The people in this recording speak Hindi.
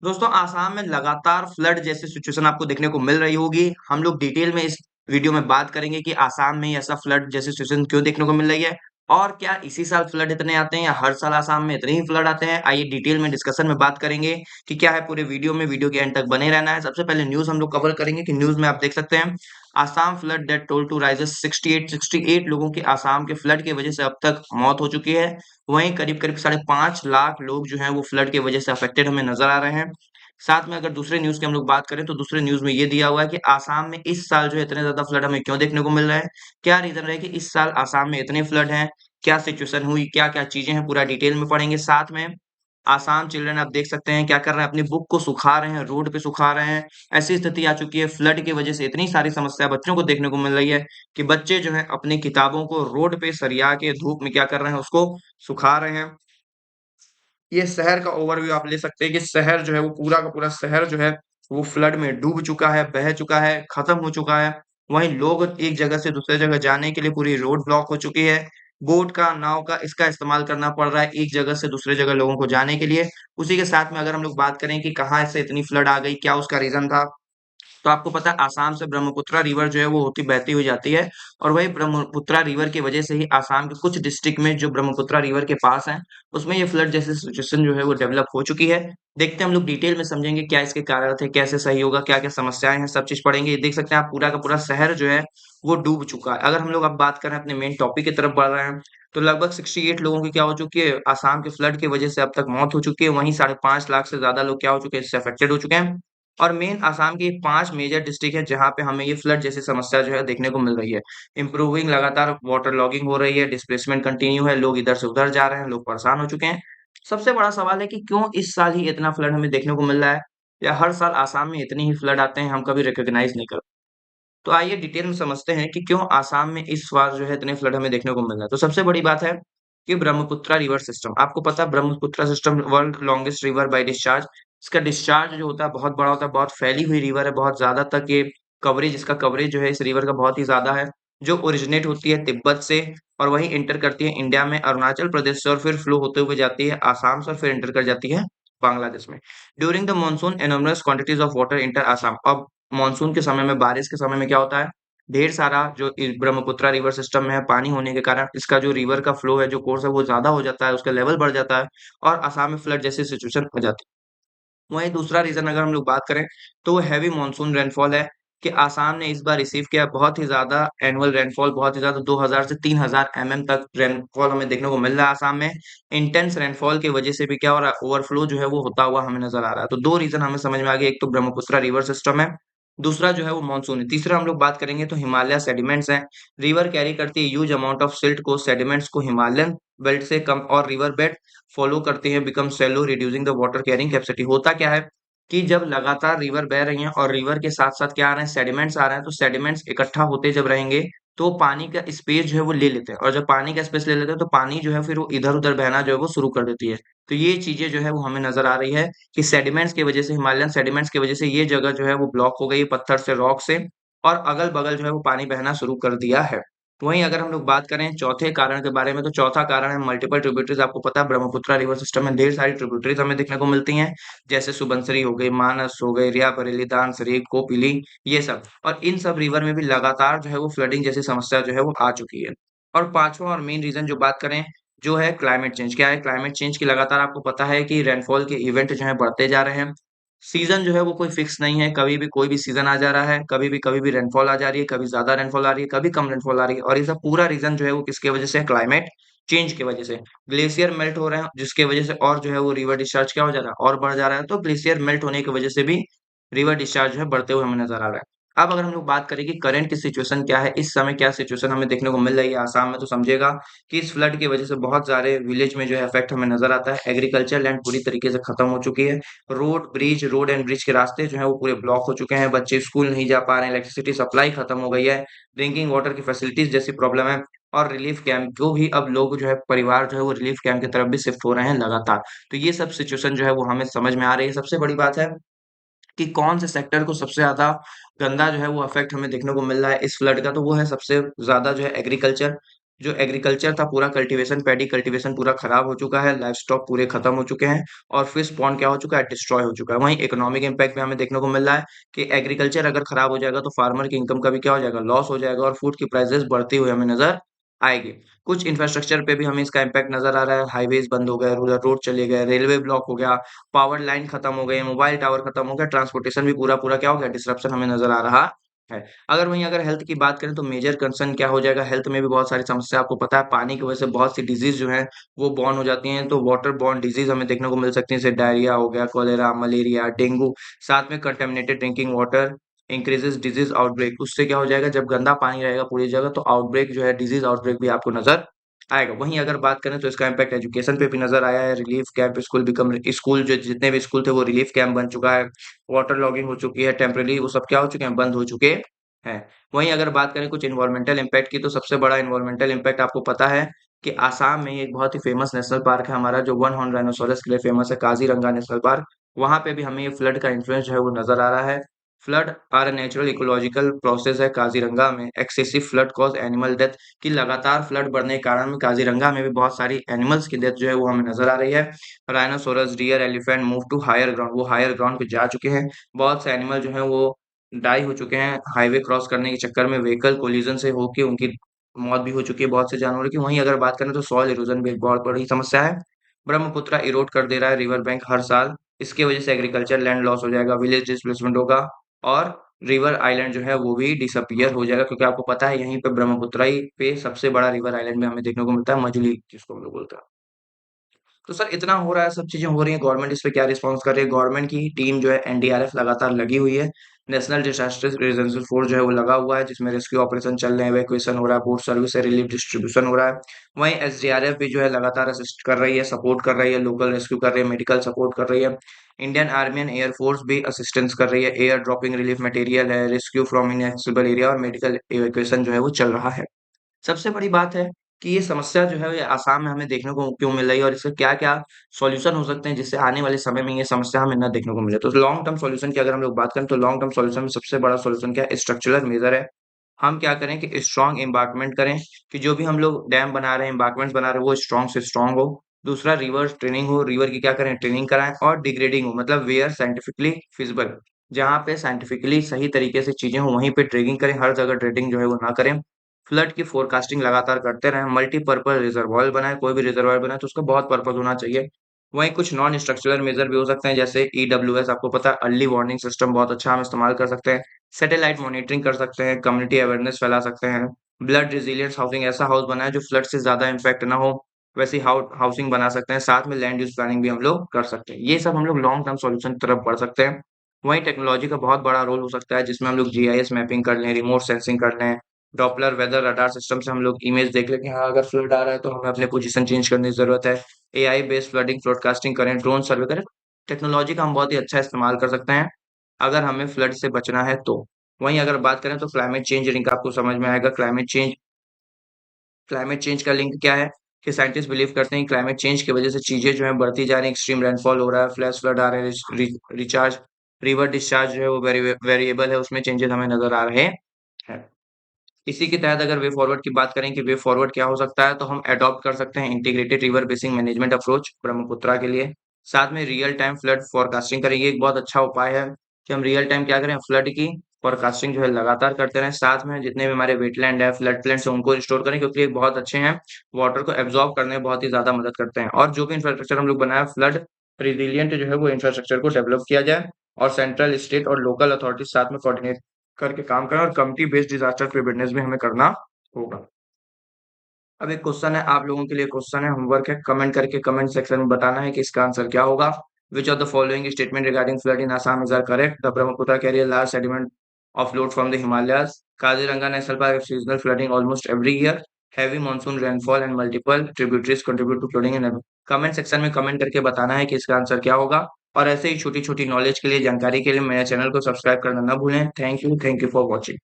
दोस्तों आसाम में लगातार फ्लड जैसी सिचुएशन आपको देखने को मिल रही होगी। हम लोग डिटेल में इस वीडियो में बात करेंगे कि आसाम में ऐसा फ्लड जैसी सिचुएशन क्यों देखने को मिल रही है और क्या इसी साल फ्लड इतने आते हैं या हर साल आसाम में इतने ही फ्लड आते हैं। आइए डिटेल में डिस्कशन में बात करेंगे कि क्या है पूरे वीडियो में। वीडियो के एंड तक बने रहना है। सबसे पहले न्यूज हम लोग कवर करेंगे कि न्यूज में आप देख सकते हैं Assam flood death toll to rises 68 लोगों की आसाम के फ्लड की वजह से अब तक मौत हो चुकी है। वहीं करीब करीब 5.5 लाख लोग जो हैं वो फ्लड की वजह से अफेक्टेड हमें नजर आ रहे हैं। साथ में अगर दूसरे न्यूज़ की हम लोग बात करें तो दूसरे न्यूज़ में ये दिया हुआ है कि आसाम में इस साल जो है इतने ज़्यादा फ्लड हमें क्यों देखने को मिल रहा है? क्या रीज़न रहा है कि इस साल आसाम में इतने फ्लड हैं? क्या सिचुएशन हुई? क्या-क्या चीज़ें हैं? पूरा डिटेल में पढ़ेंगे। साथ में आसाम चिल्ड्रन आप देख सकते हैं क्या कर रहे हैं? अपनी बुक को सुखा रहे हैं, रोड पे सुखा रहे हैं। ऐसी स्थिति आ चुकी है फ्लड की वजह से इतनी सारी समस्या बच्चों को देखने को मिल रही है कि बच्चे जो हैं अपनी किताबों को रोड पे सरिया के धूप में क्या कर रहे हैं? उसको सुखा रहे हैं। ये शहर का ओवरव्यू आप ले सकते हैं कि शहर जो है वो पूरा का पूरा शहर जो है वो फ्लड में डूब चुका है, बह चुका है, खत्म हो चुका है। वहीं लोग एक जगह से दूसरे जगह जाने के लिए पूरी रोड ब्लॉक हो चुकी है। बोट का, नाव का इसका इस्तेमाल करना पड़ रहा है एक जगह से दूसरे जगह लोगों को जाने के लिए। उसी के साथ में अगर हम लोग बात करें कि कहाँ से इतनी फ्लड आ गई, क्या उसका रीज़न था? तो आपको पता है आसाम से ब्रह्मपुत्रा रिवर जो है वो होती बहती हुई जाती है और वही ब्रह्मपुत्रा रिवर की वजह से ही आसाम के कुछ डिस्ट्रिक्ट में जो ब्रह्मपुत्रा रिवर के पास हैं, उसमें ये फ्लड जैसी सिचुएशन जो है वो डेवलप हो चुकी है। देखते हैं हम लोग डिटेल में समझेंगे क्या इसके कारण थे, कैसे सही होगा, क्या-क्या समस्याएँ हैं, सब चीज़ पढ़ेंगे। ये देख सकते हैं आप पूरा का पूरा शहर जो है वो डूब चुका है। अगर हम लोग अब बात करें अपने मेन टॉपिक की तरफ बढ़ रहे हैं, तो लगभग 68 लोगों की क्या हो चुकी है, आसाम के फ्लड की वजह से अब तक मौत हो चुकी है। वहीं 5.5 लाख से ज़्यादा लोग क्या हो चुके हैं, इससे अफेक्टेड हो चुके हैं। और मेन आसाम की 5 मेजर डिस्ट्रिक्ट है जहाँ पे हमें ये फ्लड जैसी समस्या जो है देखने को मिल रही है। इम्प्रूविंग लगातार वाटर लॉगिंग हो रही है, डिस्प्लेसमेंट कंटिन्यू है, लोग इधर से उधर जा रहे हैं, लोग परेशान हो चुके हैं। सबसे बड़ा सवाल है कि क्यों इस साल ही इतना फ्लड हमें देखने को मिल रहा है या हर साल आसाम में इतने ही फ्लड आते हैं हम कभी रिकॉग्नाइज नहीं कर। तो आइए डिटेल में समझते हैं कि क्यों आसाम में इस बार जो है इतने फ्लड हमें देखने को मिल रहा है। तो सबसे बड़ी बात है कि ब्रह्मपुत्रा रिवर सिस्टम। आपको पता है Brahmaputra system world longest river by discharge. इसका डिस्चार्ज जो होता है बहुत बड़ा होता है, बहुत फैली हुई रिवर है, बहुत ज़्यादा तक ये कवरेज इसका कवरेज जो है इस रिवर का बहुत ही ज़्यादा है, जो ओरिजिनेट होती है तिब्बत से और वहीं एंटर करती है इंडिया में अरुणाचल प्रदेश से और फिर फ्लो होते हुए जाती है आसाम से और फिर एंटर कर जाती है बांग्लादेश में। During the monsoon enormous quantities of water enter Assam. अब मानसून के समय में, बारिश के समय में क्या होता है, ढेर सारा जो ब्रह्मपुत्रा रिवर सिस्टम में है पानी होने के कारण इसका जो रिवर का फ्लो है, जो कोर्स है वो ज़्यादा हो जाता है, उसका लेवल बढ़ जाता है और असम में फ्लड जैसी सिचुएशन हो जाती है। वहीं दूसरा रीज़न अगर हम लोग बात करें, तो वो हैवी मानसून रेनफॉल है कि आसाम ने इस बार रिसीव किया बहुत ही ज़्यादा एनुअल रेनफॉल, बहुत ही ज़्यादा 2000 से 3000 तक रेनफॉल हमें देखने को मिल रहा है आसाम में। इंटेंस रेनफॉल की वजह से भी क्या हो रहा है, ओवरफ्लो जो है वो होता हुआ हमें नज़र आ रहा है। तो 2 रीज़न हमें समझ में आ गए, एक तो ब्रह्मपुत्रा रिवर सिस्टम है, दूसरा जो है वो मानसून है। तीसरा हम लोग बात करेंगे तो हिमालय सेडिमेंट्स हैं। रिवर कैरी करती है ह्यूज अमाउंट ऑफ सिल्ट को, सेडिमेंट्स को हिमालयन बेल्ट से कम और रिवर बेड फॉलो करते हैं, become shallow reducing the water carrying capacity. होता क्या है कि जब लगातार रिवर बह रही हैं और रिवर के साथ-साथ क्या आ रहे हैं, सेडिमेंट्स आ रहे हैं, तो सेडिमेंट्स इकट्ठा होते जब रहेंगे, तो पानी का स्पेस जो है वो ले लेते हैं और जब पानी का स्पेस ले लेते हैं, तो पानी जो है फिर वो इधर-उधर बहना जो है वो शुरू कर देती है। तो ये चीज़ें जो है वो हमें नज़र आ रही है कि सेडिमेंट्स की वजह से, हिमालयन सेडिमेंट्स की वजह से ये जगह जो है वो ब्लॉक हो गई है पत्थर से, रॉक से और अगल-बगल जो है वो पानी बहना शुरू कर दिया है। वहीं अगर हम लोग बात करें चौथे कारण के बारे में, तो चौथा कारण है मल्टीपल ट्रिब्यूटरीज़। आपको पता है ब्रह्मपुत्रा रिवर सिस्टम में ढेर सारी ट्रिब्यूटरीज़ हमें देखने को मिलती हैं, जैसे सुबनसिरी हो गई, मानस हो गई, रिया बरेली, दानसरी, कोपिली, ये सब। और इन सब रिवर में भी लगातार जो है वो फ्लडिंग जैसी समस्या जो है वो आ चुकी है। और पाँचवाँ और मेन रीज़न जो बात करें, जो है क्लाइमेट चेंज। क्या है क्लाइमेट चेंज की, लगातार आपको पता है कि रेनफॉल के इवेंट जो हैं बढ़ते जा रहे हैं। सीज़न जो है वो कोई फिक्स नहीं है, कभी भी कोई भी सीज़न आ जा रहा है, कभी भी रेनफॉल आ जा रही है, कभी ज़्यादा रेनफॉल आ रही है, कभी कम रेनफॉल आ रही है और इसका पूरा रीज़न जो है वो किसकी वजह से है, क्लाइमेट चेंज की वजह से। ग्लेशियर मेल्ट हो रहे हैं, जिसकी वजह से और जो है वो रिवर डिस्चार्ज क्या हो जा रहा है, और बढ़ जा रहा है। तो ग्लेशियर मेल्ट होने की वजह से भी रिवर डिस्चार्ज जो है बढ़ते हुए हमें नज़र आ रहा है। अब अगर हम लोग बात करें कि करंट की सिचुएशन क्या है, इस समय क्या सिचुएशन हमें देखने को मिल रही है आसाम में, तो समझिएगा कि इस फ्लड की वजह से बहुत सारे विलेज में जो है इफेक्ट हमें नज़र आता है। एग्रीकल्चर लैंड पूरी तरीके से खत्म हो चुकी है। रोड एंड ब्रिज के रास्ते जो हैं वो पूरे ब्लॉक हो चुके हैं, बच्चे स्कूल नहीं जा पा रहे हैं, इलेक्ट्रिसिटी सप्लाई खत्म हो गई है, ड्रिंकिंग वाटर की फैसिलिटीज़ जैसी प्रॉब्लम है और रिलीफ कैंप को भी अब लोग जो है परिवार जो है वो रिलीफ कैंप की तरफ भी शिफ्ट हो रहे हैं लगातार। तो ये सब सिचुएशन जो है वो हमें समझ में आ रही है। सबसे बड़ी बात है कि कौन से सेक्टर को सबसे ज़्यादा गंदा जो है वो इफ़ेक्ट हमें देखने को मिल रहा है इस फ्लड का, तो वो है सबसे ज़्यादा जो है एग्रीकल्चर। जो एग्रीकल्चर था पूरा कल्टीवेशन, पैडी कल्टीवेशन पूरा खराब हो चुका है, लाइव स्टॉक पूरे खत्म हो चुके हैं और फिश पॉन्ड क्या हो चुका है, डिस्ट्रॉय हो चुका है। वहीं इकोनॉमिक इम्पैक्ट भी हमें देखने को मिल रहा है कि एग्रीकल्चर अगर खराब हो जाएगा तो फार्मर की इनकम का भी क्या हो जाएगा, लॉस हो जाएगा और फूड की प्राइसेस बढ़ती हुई हमें नजर आएगी। कुछ इंफ्रास्ट्रक्चर पे भी हमें इसका इम्पैक्ट नजर आ रहा है, हाईवेज बंद हो गए, रूरल रोड चले गए, रेलवे ब्लॉक हो गया, पावर लाइन खत्म हो गई, मोबाइल टावर खत्म हो गया, ट्रांसपोर्टेशन भी पूरा पूरा क्या हो गया, डिसरप्शन हमें नजर आ रहा है। अगर हेल्थ की बात करें तो मेजर कंसर्न क्या हो जाएगा, हेल्थ में भी बहुत सारी समस्या, आपको पता है पानी की वजह से बहुत सी डिजीज जो है वो बॉर्न हो जाती हैं, तो वाटर बॉर्न डिजीज हमें देखने को मिल सकती है, जैसे डायरिया हो गया, कोलेरा, मलेरिया, डेंगू। साथ में contaminated drinking water increases disease outbreak, उससे क्या हो जाएगा, जब गंदा पानी रहेगा पूरी जगह तो आउटब्रेक जो है, डिजीज आउटब्रेक भी आपको नजर आएगा। वहीं अगर बात करें तो इसका इम्पैक्ट एजुकेशन पे भी नजर आया है, रिलीफ कैंप स्कूल जो जितने भी स्कूल थे वो रिलीफ कैंप बन चुका है, वाटर लॉगिंग हो चुकी है, टेम्परेरी वो सब क्या हो चुके हैं, बंद हो चुके हैं। वहीं अगर बात करें कुछ एनवायरमेंटल इम्पैक्ट की, तो सबसे बड़ा एनवायरमेंटल इम्पैक्ट आपको पता है कि आसाम में एक बहुत ही फेमस नेशनल पार्क है हमारा, जो वन हॉर्न राइनोसोरस के लिए फेमस है, काजीरंगा नेशनल पार्क। वहां पे भी हमें ये फ्लड का इन्फ्लुएंस जो है वो नजर आ रहा है। Flood are natural ecological process है काजीरंगा में, excessive flood cause animal death, की लगातार फ्लड बढ़ने के कारण में काजीरंगा में भी बहुत सारी एनिमल्स की डेथ जो है वो हमें नजर आ रही है। Rhinoceros, deer, elephant move to higher ground, वो हायर ग्राउंड पे जा चुके हैं। बहुत से एनिमल जो है वो डाई हो चुके हैं हाईवे क्रॉस करने के चक्कर में, व्हीकल कोलिजन से होके उनकी मौत भी हो चुकी है बहुत से जानवरों की। वहीं अगर बात करें तो सॉइल इरोजन भी एक बहुत बड़ी समस्या है। ब्रह्मपुत्र इरोड कर दे रहा है रिवर बैंक हर साल, इसकी वजह से एग्रीकल्चर लैंड लॉस हो जाएगा, विलेज डिस्प्लेसमेंट होगा और रिवर आइलैंड जो है वो भी डिसअपियर हो जाएगा, क्योंकि आपको पता है यहीं पे ब्रह्मपुत्र ही पे सबसे बड़ा रिवर आइलैंड में हमें देखने को मिलता है, मजुली जिसको हम लोग बोलते हैं। तो सर इतना हो रहा है, सब चीजें हो रही है, गवर्नमेंट इस पे क्या रिस्पॉन्स कर रही है, गवर्नमेंट की टीम जो है एनडीआरएफ लगातार लगी हुई है, नेशनल डिजास्टर रिजल्ट फोर्स जो है वो लगा हुआ है, जिसमें रेस्क्यू ऑपरेशन चल रहे हैं, इवैक्यूएशन हो रहा है, फूड सर्विस से रिलीफ डिस्ट्रीब्यूशन हो रहा है। वहीं एसडीआरएफ भी जो है लगातार असिस्ट कर रही है, सपोर्ट कर रही है, लोकल रेस्क्यू कर रही है, मेडिकल सपोर्ट कर रही है। इंडियन आर्मी एंड एयरफोर्स भी असिस्टेंस कर रही है, एयर ड्रॉपिंग रिलीफ मटेरियल है, रेस्क्यू फ्रॉम इनएक्सेसिबल एरिया और मेडिकल इवैक्यूएशन जो है वो चल रहा है। सबसे बड़ी बात है कि ये समस्या जो है ये आसाम में हमें देखने को क्यों मिल रही है और इसके क्या-क्या सॉल्यूशन हो सकते हैं, जिससे आने वाले समय में ये समस्या हमें ना देखने को मिले। तो लॉन्ग टर्म सॉल्यूशन की अगर हम लोग बात करें तो लॉन्ग टर्म सॉल्यूशन में सबसे बड़ा सॉल्यूशन क्या है? स्ट्रक्चरल मेजर है। हम क्या करें कि स्ट्रॉन्ग एम्बार्कमेंट करें, कि जो भी हम लोग डैम बना रहे हैं, एम्बार्कमेंट्स बना रहे हैं, वो स्ट्रॉन्ग से स्ट्रॉन्ग हो। दूसरा रिवर ट्रेनिंग हो, रिवर की क्या करें, ट्रेनिंग कराएँ और डिग्रेडिंग हो, मतलब वेयर साइंटिफिकली फिजिबल, जहाँ पे साइंटिफिकली सही तरीके से चीजें हो वहीं पे ड्रेगिंग करें, हर जगह ड्रेडिंग जो है वो ना करें। फ्लड की फोरकास्टिंग लगातार करते रहें, मल्टीपर्पज रिजर्वायर बनाएं, कोई भी रिजर्वायर बनाए तो उसका बहुत पर्पज होना चाहिए। वहीं कुछ नॉन स्ट्रक्चरल मेजर भी हो सकते हैं, जैसे ईडब्ल्यूएस, आपको पता है अर्ली वार्निंग सिस्टम बहुत अच्छा हम इस्तेमाल कर सकते हैं, सैटेलाइट मॉनिटरिंग कर सकते हैं, कम्युनिटी अवेयरनेस फैला सकते हैं, ब्लड रेजिलियंस हाउसिंग, ऐसा हाउस बनाए जो फ्लड से ज्यादा इम्पैक्ट ना हो, वैसी हाउसिंग बना सकते हैं। साथ में लैंड यूज प्लानिंग भी हम लोग कर सकते हैं। ये सब हम लोग लॉन्ग टर्म सॉल्यूशन की तरफ बढ़ सकते हैं। वहीं टेक्नोलॉजी का बहुत बड़ा रोल हो सकता है, जिसमें हम लोग जीआईएस मैपिंग कर लें, रिमोट सेंसिंग कर लें, डॉपलर वेदर रडार सिस्टम से हम लोग इमेज देख लें कि हाँ अगर फ्लड आ रहा है तो हमें अपने पोजीशन चेंज करने की जरूरत है। एआई बेस्ड फ्लडिंग ब्रॉडकास्टिंग करें, ड्रोन सर्वे करें। टेक्नोलॉजी का हम बहुत ही अच्छा इस्तेमाल कर सकते हैं अगर हमें फ्लड से बचना है तो। वहीं अगर बात करें तो क्लाइमेट चेंज लिंक आपको समझ में आएगा। क्लाइमेट चेंज का लिंक क्या है कि साइंटिस्ट बिलीव करते हैं कि क्लाइमेट चेंज की वजह से चीजें जो है बढ़ती जा रही हैं, एक्सट्रीम रेनफॉल हो रहा है, फ्लैश फ्लड आ रहे हैं, रिचार्ज रिवर डिस्चार्ज जो है वो वेरिएबल है, उसमें चेंजेस हमें नजर आ रहे हैं। इसी के तहत अगर वे फॉरवर्ड की बात करें कि वे फॉरवर्ड क्या हो सकता है, तो हम अडॉप्ट कर सकते हैं integrated river basin management approach Brahmaputra के लिए। साथ में रियल टाइम फ्लड फोरकास्टिंग करें, ये एक बहुत अच्छा उपाय है कि हम रियल टाइम क्या करें, फ्लड की फोरकास्टिंग जो है लगातार करते रहें। साथ में जितने भी हमारे वेटलैंड है, फ्लड प्लेन्स है, उनको रिस्टोर करें, क्योंकि ये बहुत अच्छे हैं, वाटर को एब्जॉर्ब करने में बहुत ही ज्यादा मदद करते हैं। और जो भी इंफ्रास्ट्रक्चर हम लोग बनाए फ्लड रिजिलियंट जो है वो इंफ्रास्ट्रक्चर को डेवलप किया जाए, और सेंट्रल, स्टेट और लोकल अथॉरिटीज साथ में कोऑर्डिनेट करके काम करें, और कम्युनिटी बेस्ड डिजास्टर प्रिपेयर्डनेस भी हमें करना होगा। अब एक क्वेश्चन है आप लोगों के लिए, क्वेश्चन है, होमवर्क है, कमेंट करके कमेंट सेक्शन में बताना है कि इसका आंसर क्या होगा। Which of the following statement regarding flood in Assam is are correct? The Brahmaputra carry a large sediment offload from the Himalayas. Kaziranga National Park has seasonal flooding almost every year. Heavy monsoon rainfall and multiple tributaries contribute to flooding in comment section में कमेंट करके बताना है कि इसका आंसर क्या होगा। और ऐसे ही छोटी छोटी नॉलेज के लिए, जानकारी के लिए मेरे चैनल को सब्सक्राइब करना ना भूलें। Thank you for watching.